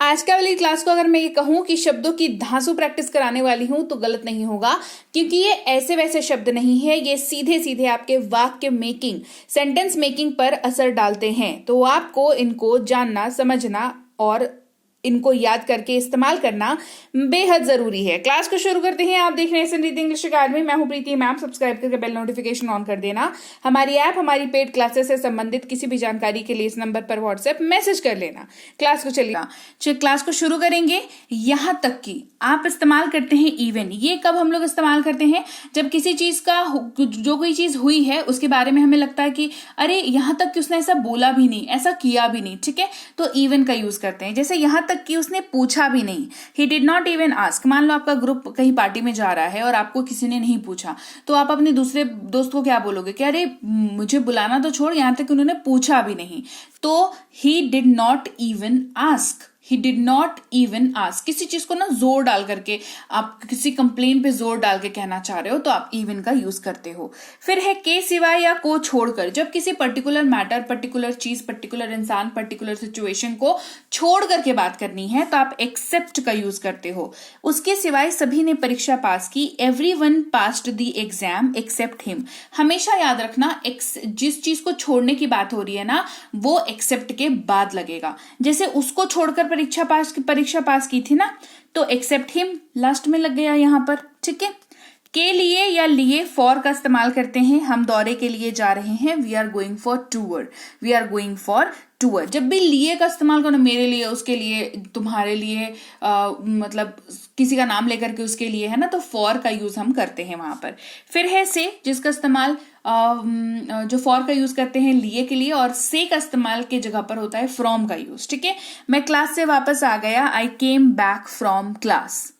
आज का वाली क्लास को अगर मैं ये कहूं कि शब्दों की धांसू प्रैक्टिस कराने वाली हूं तो गलत नहीं होगा, क्योंकि ये ऐसे वैसे शब्द नहीं है। ये सीधे सीधे आपके वाक्य मेकिंग, सेंटेंस मेकिंग पर असर डालते हैं। तो आपको इनको जानना, समझना और इनको याद करके इस्तेमाल करना बेहद जरूरी है। क्लास को शुरू करते हैं। आप देख रहे हैं समृद्धि इंग्लिश अकादमी। मैं हूं प्रीति मैम। सब्सक्राइब करके बेल नोटिफिकेशन ऑन कर देना। हमारी ऐप, हमारी पेड क्लासेस से संबंधित किसी भी जानकारी के लिए इस नंबर पर व्हाट्सएप मैसेज कर लेना। क्लास को चलिए क्लास को शुरू करेंगे। यहां तक कि आप इस्तेमाल करते हैं इवन। ये कब हम लोग इस्तेमाल करते हैं? जब किसी चीज का जो कोई चीज हुई है उसके बारे में हमें लगता है कि अरे यहां तक कि उसने ऐसा बोला भी नहीं, ऐसा किया भी नहीं, ठीक है, तो इवन का यूज करते हैं। जैसे यहां तक कि उसने पूछा भी नहीं, he did not even ask. मान लो आपका ग्रुप कहीं पार्टी में जा रहा है और आपको किसी ने नहीं पूछा, तो आप अपने दूसरे दोस्त को क्या बोलोगे कि अरे मुझे बुलाना तो छोड़, यहां तक उन्होंने पूछा भी नहीं। तो he did not even ask, he did not even ask. किसी चीज को ना जोर डाल करके, आप किसी कंप्लेन पे जोर डाल के कहना चाह रहे हो तो आप इवन का यूज करते हो। फिर है के सिवाय या को छोड़कर। जब किसी पर्टिकुलर मैटर, पर्टिकुलर चीज, पर्टिकुलर इंसान, पर्टिकुलर सिचुएशन को छोड़ करके बात करनी है तो आप एक्सेप्ट का यूज करते हो। उसके सिवाय सभी ने परीक्षा पास की। Everyone passed the exam except him. हमेशा याद रखना, जिस चीज को छोड़ने की बात हो रही है ना, वो एक्सेप्ट के बाद लगेगा। जैसे उसको छोड़कर परीक्षा पास की थी ना, तो एक्सेप्ट हिम लास्ट में लग गया यहां पर, ठीक है। के लिए या लिए फॉर का इस्तेमाल करते हैं। हम दौरे के लिए जा रहे हैं, we are going for tour, we are going for tour. जब भी लिए का इस्तेमाल करो, मेरे लिए, उसके लिए, तुम्हारे लिए, मतलब किसी का नाम लेकर के उसके लिए, है ना, तो फॉर का यूज हम करते हैं वहां पर। फिर है से, जिसका इस्तेमाल जो फॉर का यूज करते हैं लिए के लिए, और से का इस्तेमाल के जगह पर होता है फ्रॉम का यूज, ठीक है। मैं क्लास से वापस आ गया, आई केम बैक फ्रॉम क्लास।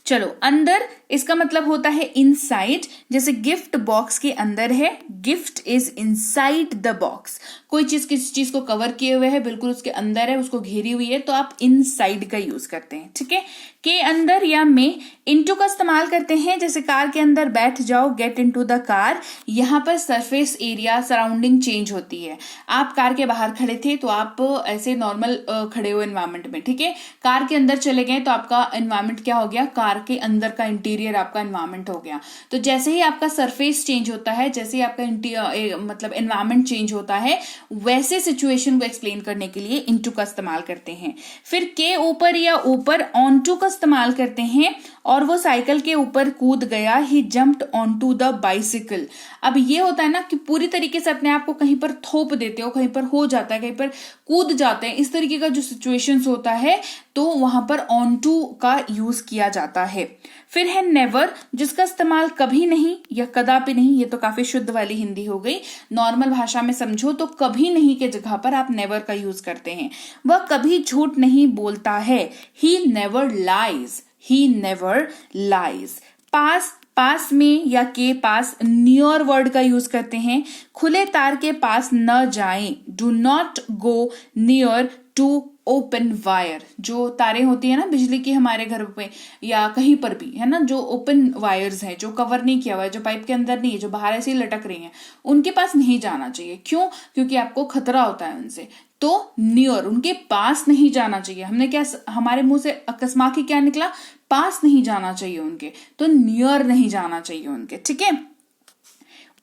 चलो, अंदर, इसका मतलब होता है इनसाइड। जैसे गिफ्ट बॉक्स के अंदर है, gift is inside the box. कोई चीज किसी चीज को कवर किए हुए है, बिल्कुल उसके अंदर है, उसको घेरी हुई है, तो आप इनसाइड का यूज करते हैं, ठीक है। के अंदर या में इनटू का इस्तेमाल करते हैं। जैसे कार के अंदर बैठ जाओ, गेट इनटू द कार। यहां पर सरफेस एरिया, सराउंडिंग चेंज होती है। आप कार के बाहर खड़े थे तो आप ऐसे नॉर्मल खड़े हुए एनवायरमेंट में, ठीक है। कार के अंदर चले गए तो आपका एनवायरमेंट क्या हो गया? कार के अंदर का इंटीरियर आपका एनवायरमेंट हो गया। तो जैसे ही आपका सरफेस चेंज होता है, जैसे ही आपका मतलब एनवायरमेंट चेंज होता है, वैसे सिचुएशन को एक्सप्लेन करने के लिए इनटू का इस्तेमाल करते हैं। फिर के ऊपर या ऊपर ऑनटू का इस्तेमाल करते हैं। और वो साइकिल के ऊपर कूद गया, ही जंप्ड ऑनटू द बाइसिकल। अब ये होता है ना कि पूरी तरीके से अपने आप को कहीं पर थोप देते हो, कहीं पर हो जाता है, कहीं पर कूद जाते हैं, इस तरीके का जो सिचुएशंस होता है, तो वहां पर ऑनटू का यूज किया जाता है। फिर है नेवर, जिसका इस्तेमाल कभी नहीं या कदापि नहीं। ये तो काफी शुद्ध वाली हिंदी हो गई। नॉर्मल भाषा में समझो तो कभी नहीं के जगह पर आप नेवर का यूज करते हैं। वह कभी झूठ नहीं बोलता है, he never lies, he never lies. पास में या के पास नियर वर्ड का यूज करते हैं। खुले तार के पास न जाएं, do not go near to open wire. जो तारें होती है ना बिजली की हमारे घर पे या कहीं पर भी, है ना, जो ओपन वायर्स हैं, जो कवर नहीं किया हुआ है, जो पाइप के अंदर नहीं है, जो बाहर ऐसे ही लटक रही हैं, उनके पास नहीं जाना चाहिए। क्यों? क्योंकि आपको खतरा होता है उनसे। तो नियर, उनके पास नहीं जाना चाहिए। हमने क्या, हमारे मुंह से अकस्मात ही क्या निकला? पास नहीं जाना चाहिए उनके, तो नियर नहीं जाना चाहिए उनके, ठीक है।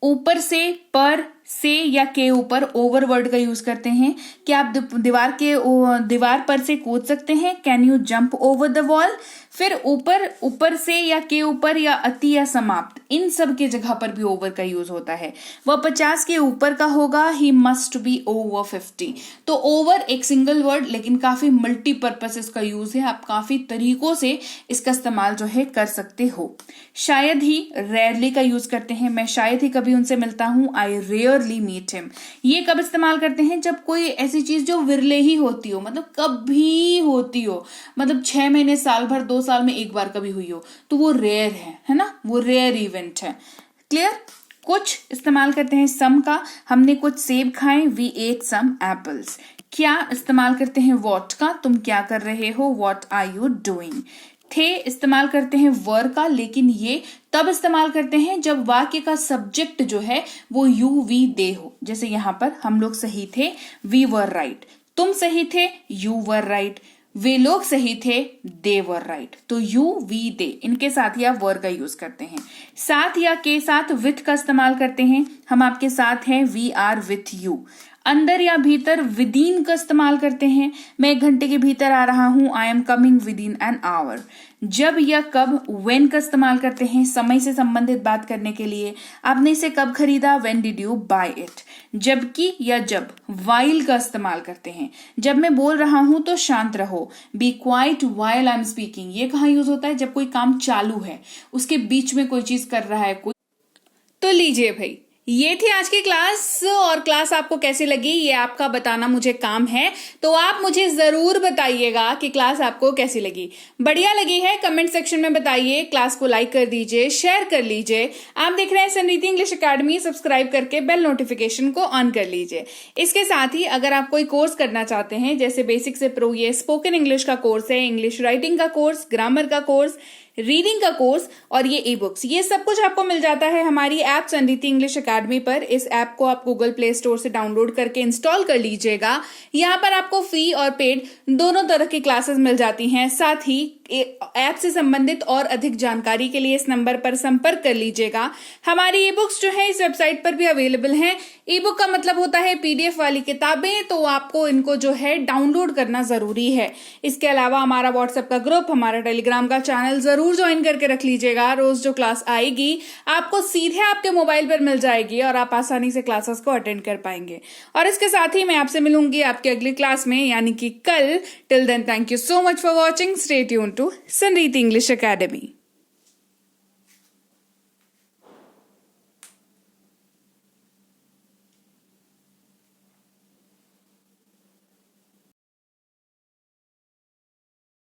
ऊपर से, पर से या के ऊपर ओवर वर्ड का यूज करते हैं। क्या आप दीवार पर से कूद सकते हैं? Can you jump over the wall? फिर ऊपर से या के ऊपर या अति या समाप्त, इन सब के जगह पर भी ओवर का यूज होता है। वह 50 के ऊपर का होगा, ही मस्ट बी ओवर 50। तो ओवर एक सिंगल वर्ड, लेकिन काफी मल्टीपर्पज इसका यूज है। आप काफी तरीकों से इसका इस्तेमाल जो है कर सकते हो। शायद ही, रेयरली का यूज करते हैं। मैं शायद ही कभी उनसे मिलता हूं, आई रेयरली मीट हिम। ये कब इस्तेमाल करते हैं? जब कोई ऐसी चीज जो विरले ही होती हो, मतलब कभी होती हो, मतलब 6 महीने, साल भर, 2 साल में एक बार कभी हुई हो, तो वो रेयर है ना, वो रेयर इवेंट है। क्लियर? कुछ इस्तेमाल करते हैं सम का। हमने कुछ सेब खाए, वी एट सम एप्पल्स। क्या इस्तेमाल करते हैं व्हाट का, तुम क्या कर रहे हो, व्हाट आर यू डूइंग। थे इस्तेमाल करते हैं वर का, लेकिन ये तब इस्तेमाल करते हैं जब वाक्य का सब्जेक्ट जो है वो यू वी दे हो। जैसे यहां पर हम लोग सही थे, वी वर राइट। तुम सही थे, यू वर राइट। वे लोग सही थे, दे वर राइट। तो यू, वी, दे, इनके साथ ही आप वर का यूज करते हैं। साथ या के साथ विथ का इस्तेमाल करते हैं। हम आपके साथ हैं, वी आर विथ यू। अंदर या भीतर विदिन का इस्तेमाल करते हैं। मैं 1 घंटे के भीतर आ रहा हूं, I am coming with in an hour. जब या कब, व्हेन का इस्तेमाल करते हैं समय से संबंधित बात करने के लिए। आपने इसे कब खरीदा, when did you buy it. जबकि या जब, वाइल का इस्तेमाल करते हैं। जब मैं बोल रहा हूं तो शांत रहो, be quiet while I am speaking. ये कहाँ यूज होता है, जब कोई काम चालू है, उसके बीच में कोई चीज कर रहा है कोई। तो लीजिए भाई, ये थी आज की क्लास, और क्लास आपको कैसी लगी ये आपका बताना मुझे काम है। तो आप मुझे जरूर बताइएगा कि क्लास आपको कैसी लगी। बढ़िया लगी है कमेंट सेक्शन में बताइए। क्लास को लाइक कर दीजिए, शेयर कर लीजिए। आप देख रहे हैं समृद्धि इंग्लिश एकेडमी, सब्सक्राइब करके बेल नोटिफिकेशन को ऑन कर लीजिए। इसके साथ ही अगर आप कोई कोर्स करना चाहते हैं, जैसे बेसिक से प्रो, ये स्पोकन इंग्लिश का कोर्स है, इंग्लिश राइटिंग का कोर्स, ग्रामर का कोर्स, रीडिंग का कोर्स और ये ई बुक्स, ये सब कुछ आपको मिल जाता है हमारी ऐप समृद्धि इंग्लिश एकेडमी पर। इस ऐप को आप गूगल प्ले स्टोर से डाउनलोड करके इंस्टॉल कर लीजिएगा। यहाँ पर आपको फ्री और पेड दोनों तरह की क्लासेस मिल जाती हैं। साथ ही ऐप से संबंधित और अधिक जानकारी के लिए इस नंबर पर संपर्क कर लीजिएगा। हमारी ई बुक्स जो है इस वेबसाइट पर भी अवेलेबल हैं। ई बुक का मतलब होता है PDF वाली किताबें, तो आपको इनको जो है डाउनलोड करना जरूरी है। इसके अलावा हमारा व्हाट्सएप का ग्रुप, हमारा टेलीग्राम का चैनल जरूर ज्वाइन करके रख लीजिएगा। रोज जो क्लास आएगी आपको सीधे आपके मोबाइल पर मिल जाएगी और आप आसानी से क्लासेस को अटेंड कर पाएंगे। और इसके साथ ही मैं आपसे मिलूंगी आपकी अगली क्लास में, यानी कि कल। Till then, thank you so much for watching. Stay tuned to Samriddhi English academy.